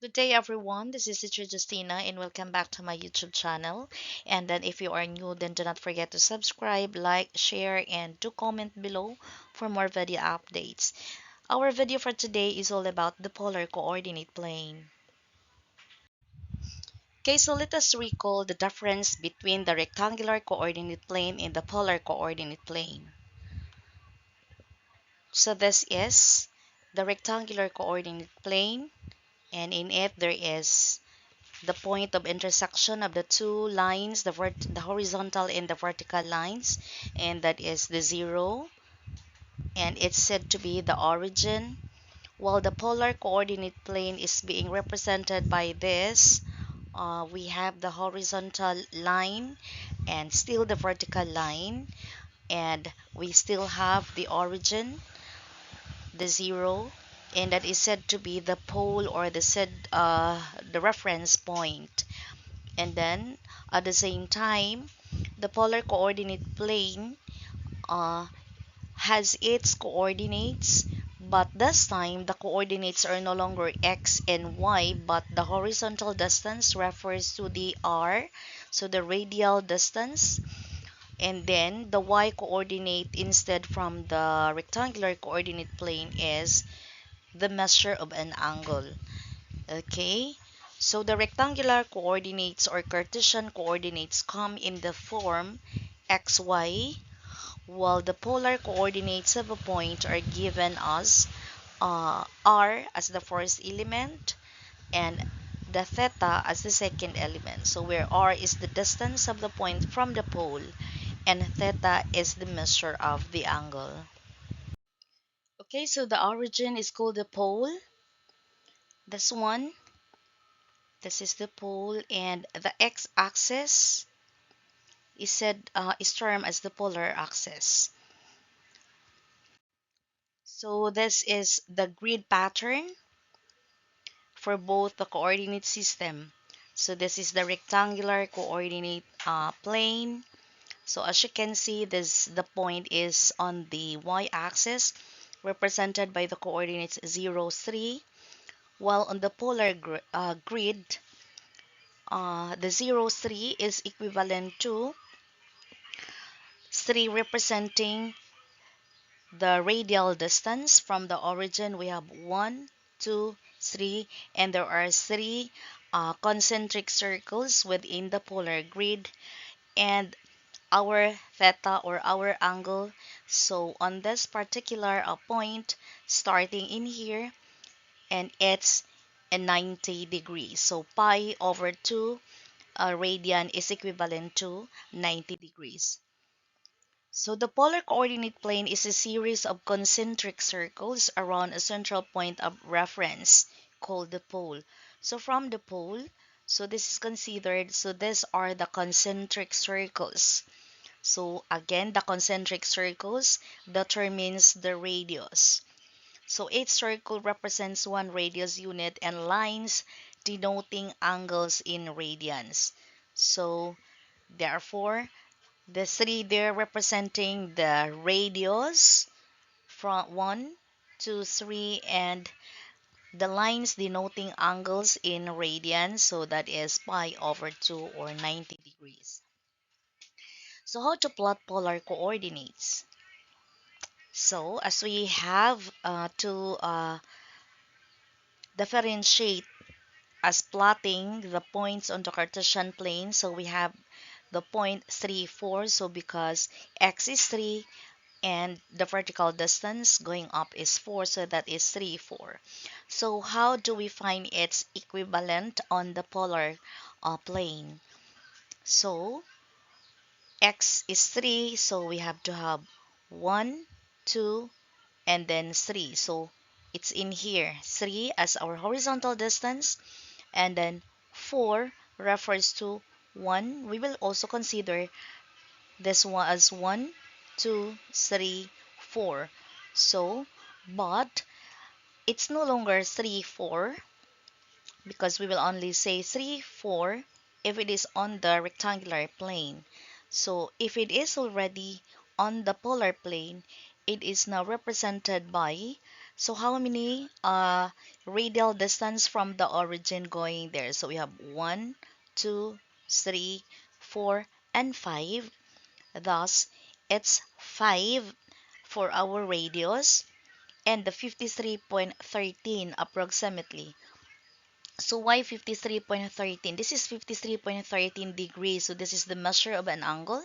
Good day, everyone. This is Teacher Justina, and welcome back to my YouTube channel. And then, if you are new, then do not forget to subscribe, like, share, and do comment below for more video updates. Our video for today is all about the polar coordinate plane. Okay, so let us recall the difference between the rectangular coordinate plane and the polar coordinate plane. So, this is the rectangular coordinate plane, and in it, there is the point of intersection of the two lines, the horizontal and the vertical lines, and that is the zero, and it's said to be the origin, while the polar coordinate plane is being represented by this. We have the horizontal line and still the vertical line, and we still have the origin, the zero, and that is said to be the pole or the reference point. And then at the same time, the polar coordinate plane uh, has its coordinates, but this time the coordinates are no longer x and y, but the horizontal distance refers to the r, so the radial distance, and then the y coordinate instead from the rectangular coordinate plane is the measure of an angle. Okay, so the rectangular coordinates or Cartesian coordinates come in the form xy, while the polar coordinates of a point are given as r as the first element and the theta as the second element. So where r is the distance of the point from the pole and theta is the measure of the angle. Okay, so the origin is called the pole. This one, this is the pole, and the x-axis is termed as the polar axis. So this is the grid pattern for both the coordinate system. So this is the rectangular coordinate plane. So as you can see, this the point is on the y-axis, represented by the coordinates 0, 3, while on the polar grid, the 0, 3 is equivalent to 3 representing the radial distance from the origin. We have 1, 2, 3, and there are 3 concentric circles within the polar grid, and our theta or our angle. So on this particular point, starting in here, and it's a 90 degrees. So pi over 2 radian is equivalent to 90 degrees. So the polar coordinate plane is a series of concentric circles around a central point of reference called the pole. So from the pole, so this is considered, so these are the concentric circles. So again, the concentric circles determines the radius. So each circle represents one radius unit and lines denoting angles in radians. So therefore, the three there representing the radius from 1 to 3 and the lines denoting angles in radians, so that is pi over 2 or 90 degrees. So how to plot polar coordinates? So as we have to differentiate as plotting the points on the Cartesian plane, so we have the point 3, 4, so because x is 3 and the vertical distance going up is 4, so that is 3, 4. So how do we find its equivalent on the polar plane? So x is 3, so we have to have 1, 2, and then 3. So it's in here, 3 as our horizontal distance, and then 4 refers to 1. We will also consider this one as 1, 2, 3, 4. So, but it's no longer 3, 4 because we will only say 3, 4 if it is on the rectangular plane. So, if it is already on the polar plane, it is now represented by So how many radial distance from the origin going there? So we have 1, 2, 3, 4, and 5. Thus, it's 5 for our radius and the 53.13 approximately. So why 53.13? This is 53.13 degrees. So this is the measure of an angle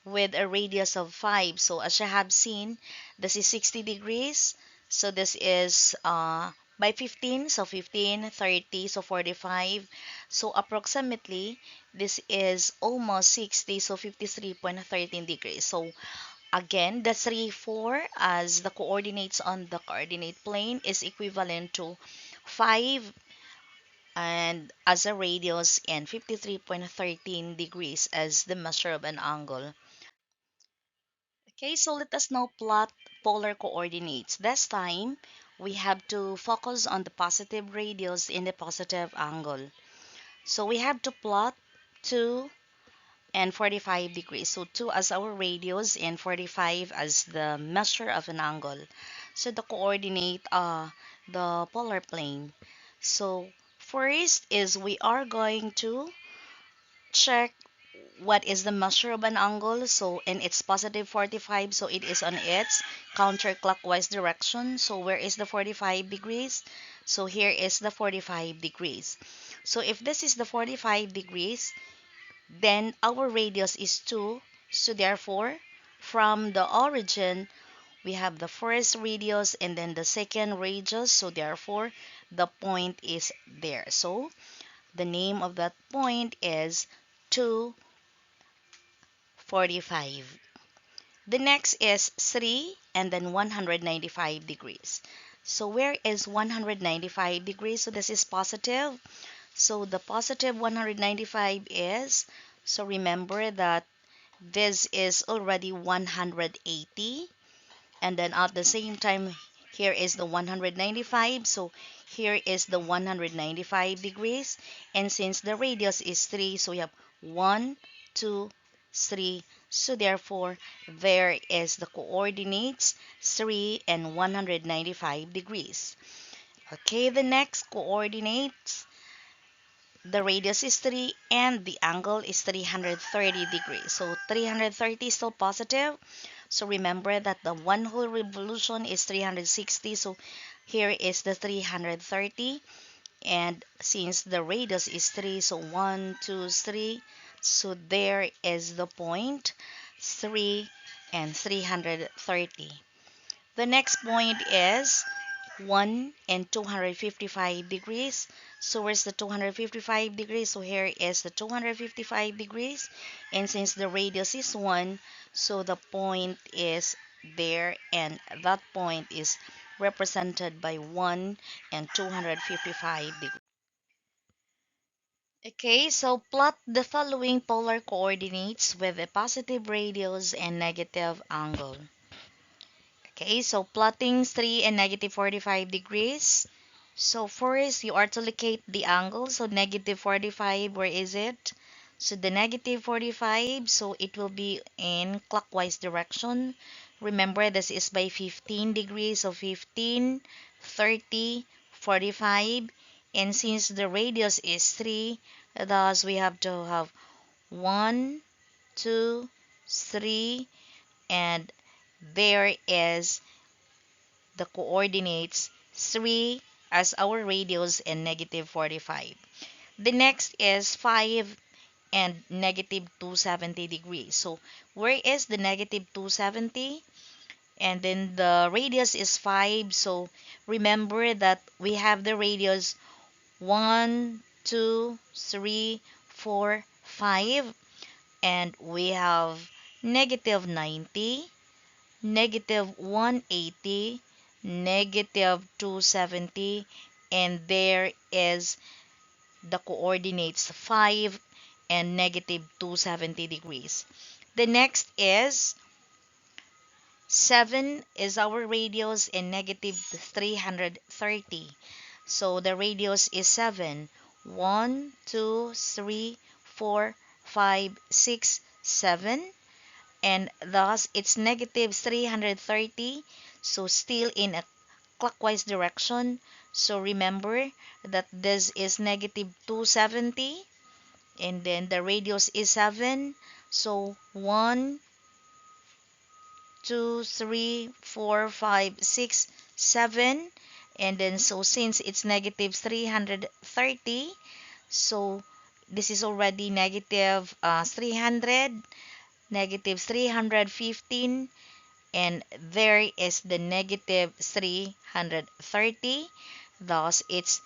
with a radius of 5. So as you have seen, this is 60 degrees. So this is by 15, so 15, 30, so 45. So approximately, this is almost 60, so 53.13 degrees. So again, the 3, 4 as the coordinates on the coordinate plane is equivalent to 5 and as a radius and 53.13 degrees as the measure of an angle. Okay, so let us now plot polar coordinates. This time, we have to focus on the positive radius in the positive angle. So we have to plot 2 and 45 degrees. So 2 as our radius and 45 as the measure of an angle. So the coordinate the polar plane. So first is we are going to check what is the measure of an angle. So and it's positive 45, so it is on its counterclockwise direction. So where is the 45 degrees? So here is the 45 degrees. So if this is the 45 degrees, then our radius is 2. So therefore, from the origin, we have the first radius and then the second radius. So therefore, the point is there. So the name of that point is 245. The next is 3 and then 195 degrees. So where is 195 degrees? So this is positive. So the positive 195 is, so remember that this is already 180. And then at the same time, here is the 195. So here is the 195 degrees. And since the radius is 3, so we have 1, 2, 3. So therefore, there is the coordinates 3 and 195 degrees. Okay, the next coordinates, the radius is 3 and the angle is 330 degrees. So 330 is still positive. So remember that the one whole revolution is 360. So here is the 330. And since the radius is 3, so 1, 2, 3. So there is the point 3 and 330. The next point is 1 and 255 degrees. So where's the 255 degrees? So here is the 255 degrees. And since the radius is 1, so the point is there, and that point is represented by 1 and 255 degrees. Okay, so plot the following polar coordinates with a positive radius and negative angle. Okay, so plotting 3 and negative 45 degrees. So first, you are to locate the angle. So negative 45, where is it? So the negative 45, so it will be in clockwise direction. Remember, this is by 15 degrees. So 15, 30, 45. And since the radius is 3, thus we have to have 1, 2, 3, and there is the coordinates 3 as our radius and negative 45. The next is 5 and negative 270 degrees. So where is the negative 270? And then the radius is 5. So remember that we have the radius 1, 2, 3, 4, 5. And we have negative 90, negative 180, negative 270, and there is the coordinates 5 and negative 270 degrees. The next is 7 is our radius and negative 330. So the radius is 7. 1, 2, 3, 4, 5, 6, 7. And thus it's negative 330. So still in a clockwise direction. So remember that this is negative 270, and then the radius is 7. So 1, 2, 3, 4, 5, 6, 7. And then so since it's negative 330, so this is already negative 300, negative 315, and there is the negative 330. Thus, it's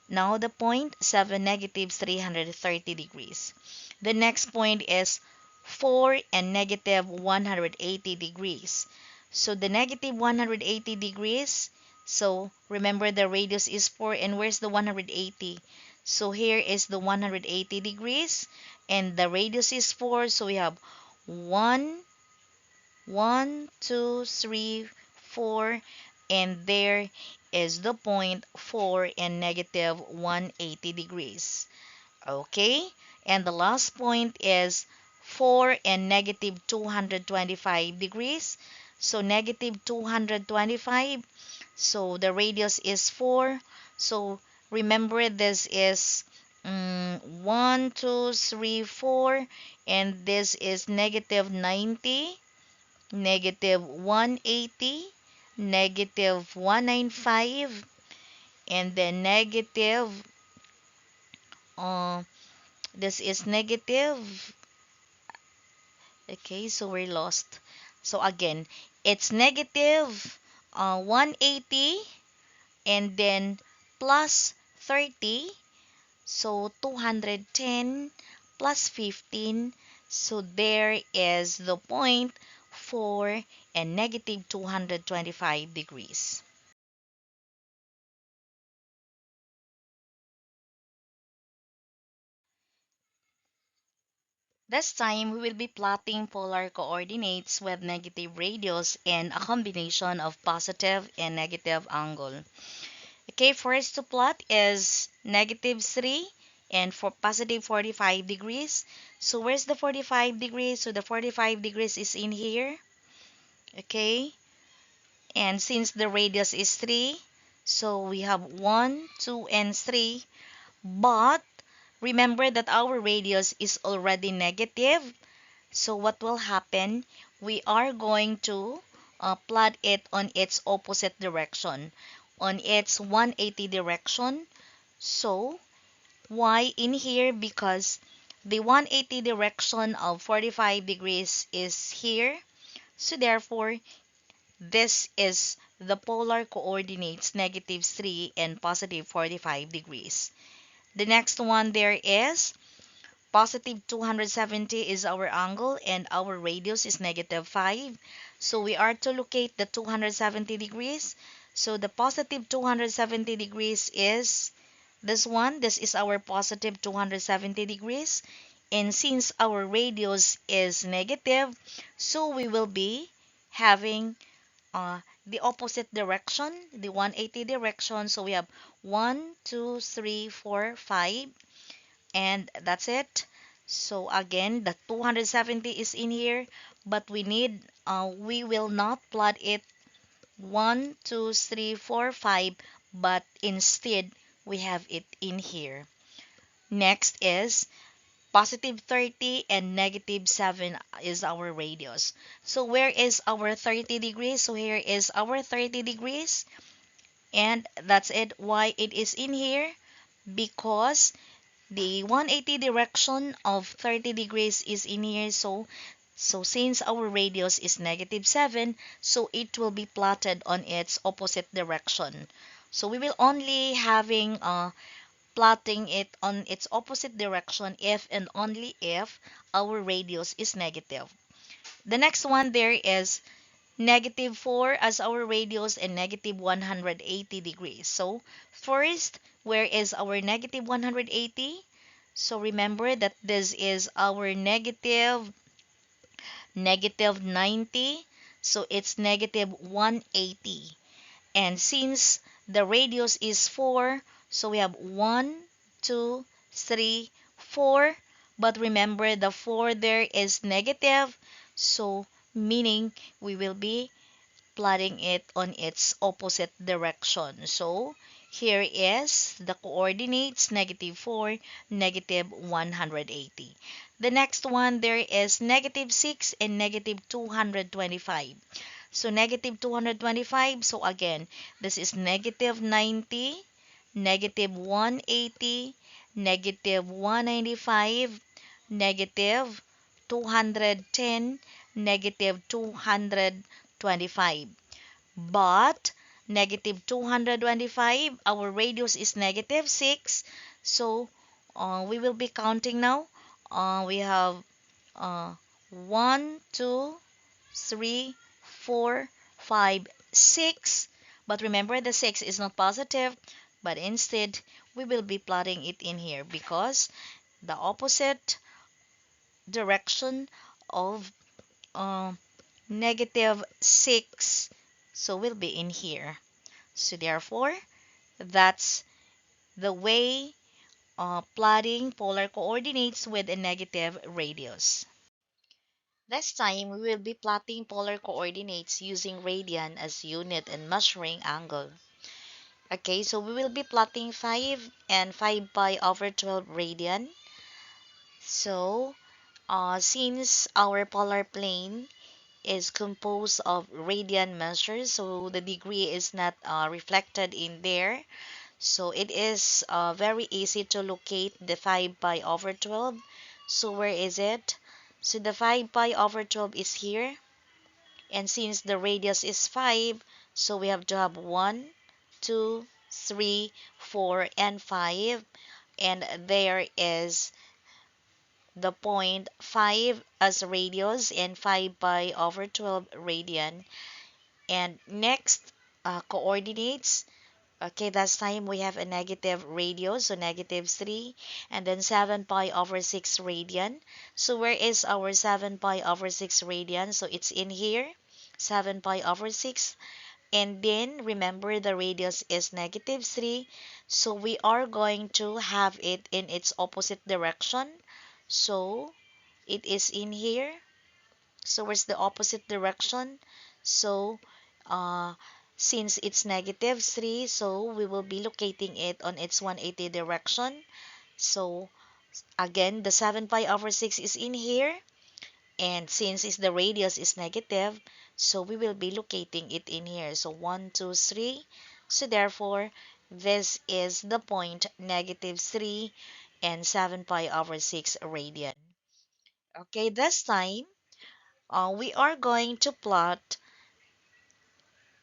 now the point 7 negative 330 degrees. The next point is 4 and negative 180 degrees. So the negative 180 degrees, so remember the radius is 4, and where's the 180? So here is the 180 degrees, and the radius is 4, so we have 1, 1, 2, 3, 4, and there is the point 4 and negative 180 degrees. Okay, and the last point is 4 and negative 225 degrees. So negative 225, so the radius is 4. So remember this is 1, 2, 3, 4, and this is negative 90, negative 180, negative 195, and then negative, uh, this is negative, okay, so we're lost. So again, it's negative 180, and then plus 30, so 210 plus 15, so there is the point 4 and negative 225 degrees. This time, we will be plotting polar coordinates with negative radius and a combination of positive and negative angle. Okay, first to plot is negative 3 and for positive 45 degrees. So where's the 45 degrees? So the 45 degrees is in here. Okay, and since the radius is 3, so we have 1, 2, and 3. But remember that our radius is already negative. So what will happen? We are going to plot it on its opposite direction, on its 180 direction. So why in here? Because the 180 direction of 45 degrees is here. So therefore, this is the polar coordinates negative 3 and positive 45 degrees. The next one there is positive 270 is our angle, and our radius is negative 5. So we are to locate the 270 degrees. So the positive 270 degrees is this one. This is our positive 270 degrees. And since our radius is negative, so we will be having the opposite direction, the 180 direction. So we have 1, 2, 3, 4, 5, and that's it. So again, the 270 is in here, but we will not plot it 1, 2, 3, 4, 5, but instead we have it in here. Next is positive 30 and negative 7 is our radius. So where is our 30 degrees? So here is our 30 degrees, and that's it. Why it is in here? Because the 180 direction of 30 degrees is in here. So since our radius is negative 7, so it will be plotted on its opposite direction. So we will only having plotting it on its opposite direction if and only if our radius is negative. The next one there is negative 4 as our radius and negative 180 degrees. So first, where is our negative 180? So remember that this is our negative 90. So it's negative 180. And since the radius is 4, so we have 1, 2, 3, 4. But remember the 4 there is negative. So meaning we will be plotting it on its opposite direction. So here is the coordinates -4, -180. The next one, there is -6 and -225. So -225, so again, this is -90, -180, -195, -210, -225. But -225, our radius is -6. So we will be counting now. We have uh, 1, 2, 3, 4, 5, 6. But remember, the 6 is not positive, but instead we will be plotting it in here because the opposite direction of uh, -6, so will be in here. So therefore, that's the way plotting polar coordinates with a negative radius. This time, we will be plotting polar coordinates using radian as unit and measuring angle. Okay, so we will be plotting 5 and 5 pi over 12 radian. So, since our polar plane is composed of radian measures, so the degree is not reflected in there. So it is very easy to locate the 5 pi over 12. So where is it? So the 5 pi over 12 is here. And since the radius is 5, so we have to have 1, 2, 3, 4, and 5. And there is the point 5 as radius and 5 pi over 12 radian. And next, coordinates. Okay, last time we have a negative radius, so -3, and then 7 pi over 6 radian. So where is our 7 pi over 6 radian? So it's in here, 7 pi over 6. And then remember the radius is -3, so we are going to have it in its opposite direction. So it is in here. So where's the opposite direction? So uh, since it's -3, so we will be locating it on its 180 direction. So again, the 7 pi over 6 is in here. And since the radius is negative, so we will be locating it in here. So 1, 2, 3. So therefore, this is the point -3 and 7 pi over 6 radian. Okay, this time, we are going to plot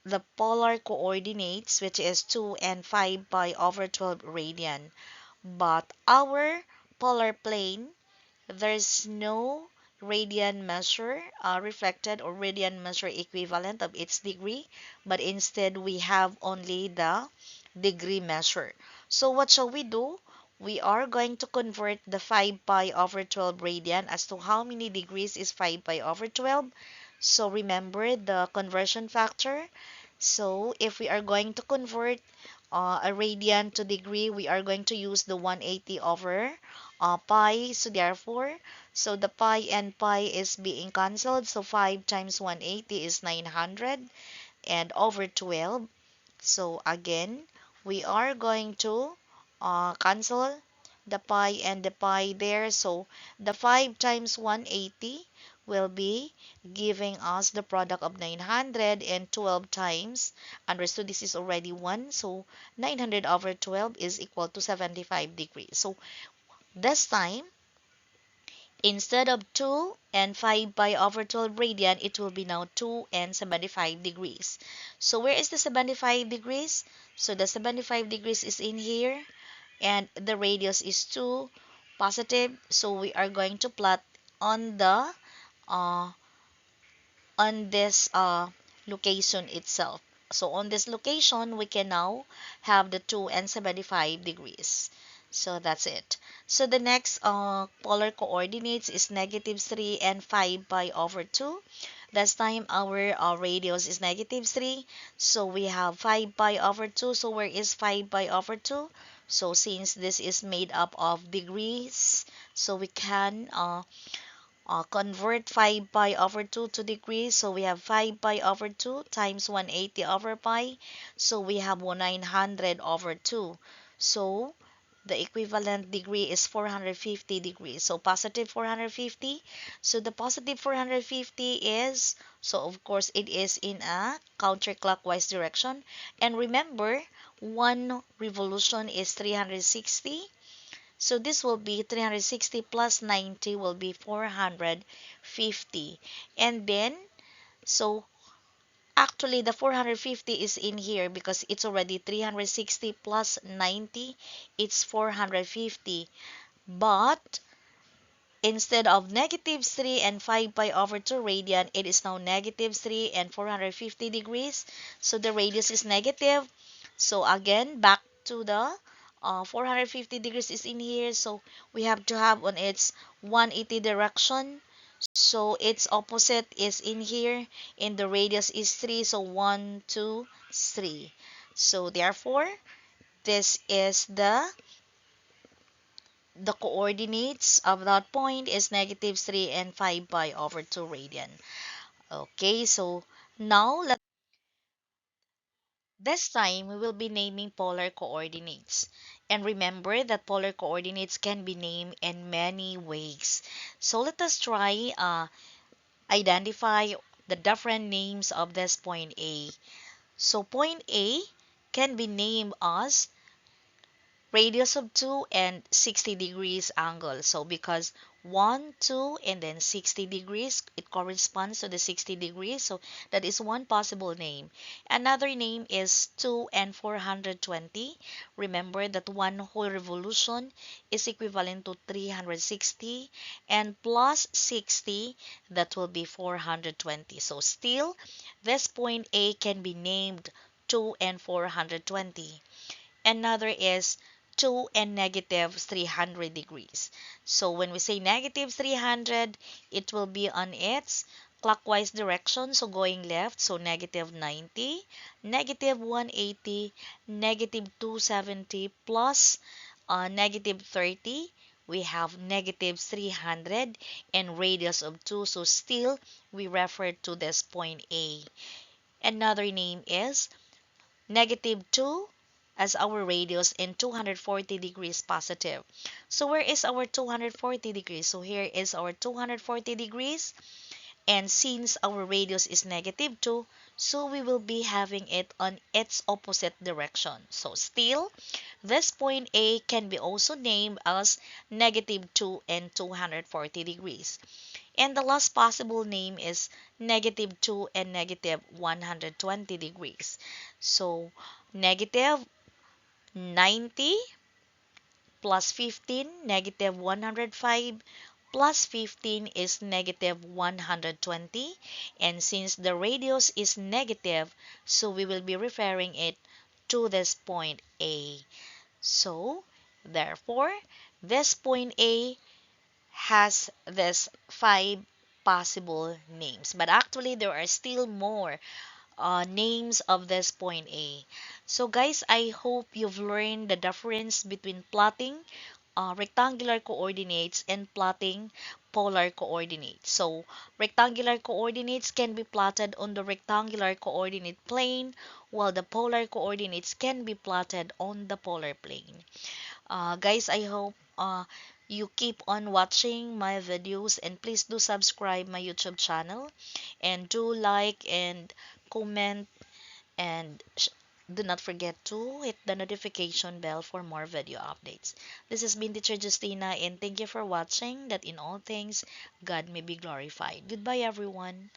the polar coordinates, which is 2 and 5 pi over 12 radian. But our polar plane, there's no radian measure reflected or radian measure equivalent of its degree, but instead we have only the degree measure. So what shall we do? We are going to convert the 5 pi over 12 radian as to how many degrees is 5 pi over 12. So remember the conversion factor. So if we are going to convert a radian to degree, we are going to use the 180 over pi. So therefore, so the pi and pi is being cancelled. So 5 times 180 is 900 and over 12. So again, we are going to cancel the pi and the pi there. So the 5 times 180 will be giving us the product of 900 and 12 times. Understood, this is already 1. So 900 over 12 is equal to 75 degrees. So this time, instead of 2 and 5 pi over 12 radian, it will be now 2 and 75 degrees. So where is the 75 degrees? So the 75 degrees is in here and the radius is 2 positive. So we are going to plot on the uh, on this location itself. So on this location, we can now have the 2 and 75 degrees. So that's it. So the next polar coordinates is -3 and 5 pi over 2. Last time our radius is -3. So we have 5 pi over 2. So where is 5 pi over 2? So since this is made up of degrees, so we can Convert 5 pi over 2 to degrees. So we have 5 pi over 2 times 180 over pi. So we have 900 over 2. So the equivalent degree is 450 degrees. So positive 450. So the positive 450 is, so of course it is in a counterclockwise direction. And remember, one revolution is 360. So this will be 360 plus 90 will be 450. And then, so actually the 450 is in here because it's already 360 plus 90. It's 450. But instead of negative 3 and 5 pi over 2 radian, it is now negative 3 and 450 degrees. So the radius is negative. So again, back to the 450 degrees is in here. So we have to have on its 180 direction. So its opposite is in here. And the radius is 3. So 1, 2, 3. So therefore, this is the coordinates of that point is negative 3 and 5 pi over 2 radian. Okay, so now this time we will be naming polar coordinates. And remember that polar coordinates can be named in many ways. So let us try identify the different names of this point A. So point A can be named as radius of 2 and 60 degrees angle. So because 1, 2, and then 60 degrees, it corresponds to the 60 degrees. So that is one possible name. Another name is 2 and 420. Remember that one whole revolution is equivalent to 360 and plus 60, that will be 420. So still, this point A can be named 2 and 420. Another is 2 and negative 300 degrees. So when we say negative 300, it will be on its clockwise direction, so going left, so negative 90, negative 180, negative 270 plus negative 30. We have negative 300 and radius of 2, so still we refer to this point A. Another name is negative 2 as our radius and 240 degrees positive. So where is our 240 degrees? So here is our 240 degrees, and since our radius is negative 2, so we will be having it on its opposite direction. So still, this point A can be also named as negative 2 and 240 degrees. And the last possible name is negative 2 and negative 120 degrees. So negative 90 plus 15, negative 105 plus 15 is negative 120. And since the radius is negative, so we will be referring it to this point A. So, therefore, this point A has this five possible names. But actually, there are still more names of this point A. So guys, I hope you've learned the difference between plotting rectangular coordinates and plotting polar coordinates. So rectangular coordinates can be plotted on the rectangular coordinate plane, while the polar coordinates can be plotted on the polar plane. Guys, I hope you keep on watching my videos, and please do subscribe my YouTube channel and do like and comment, and do not forget to hit the notification bell for more video updates. This has been Teacher Justina, and thank you for watching. That in all things God may be glorified. Goodbye everyone.